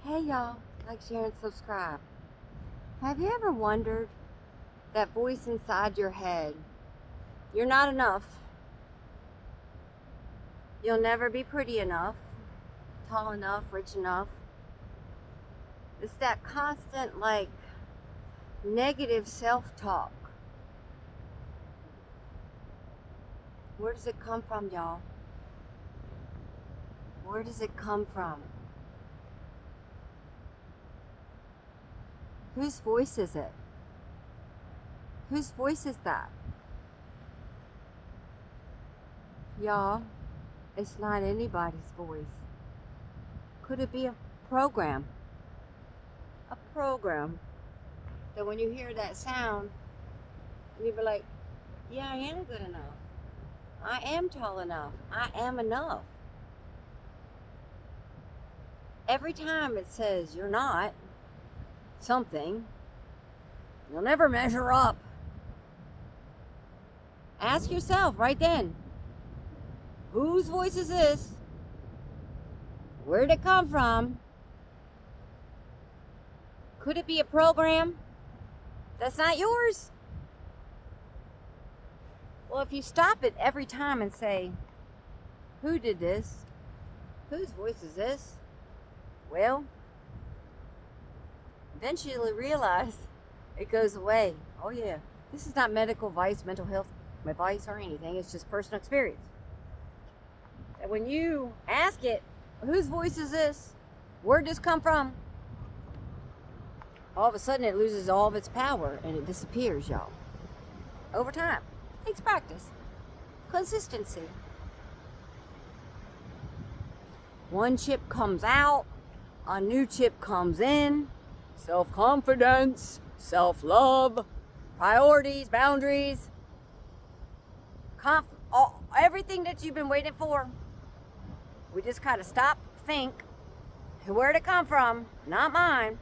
Hey y'all, like, share, and subscribe. Have you ever wondered that voice inside your head? You're not enough. You'll never be pretty enough, tall enough, rich enough. It's that constant, negative self-talk. Where does it come from, y'all? Where does it come from? Whose voice is it? Whose voice is that? Y'all, it's not anybody's voice. Could it be a program? A program that when you hear that sound, you be like, yeah, I am good enough. I am tall enough. I am enough. Every time it says you're not something, you'll never measure up. Ask yourself right then, whose voice is this? Where'd it come from? Could it be a program that's not yours? Well, if you stop it every time and say, who did this? Whose voice is this? Well, eventually you'll realize it goes away. Oh yeah, this is not medical advice, mental health advice, or anything. It's just personal experience. And when you ask it, whose voice is this? Where'd this come from? All of a sudden it loses all of its power and it disappears, y'all. Over time. Takes practice. Consistency. One chip comes out, a new chip comes in. Self-confidence, self-love, priorities, boundaries, everything that you've been waiting for. We just gotta stop, think, where'd it come from? Not mine.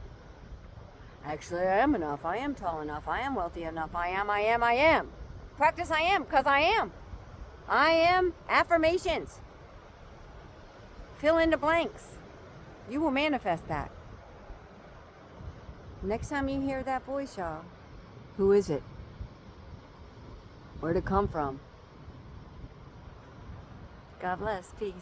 Actually, I am enough. I am tall enough. I am wealthy enough. I am. Practice I am, because I am. I am affirmations. Fill in the blanks. You will manifest that. Next time you hear that voice, y'all, who is it? Where'd it come from? God bless. Peace.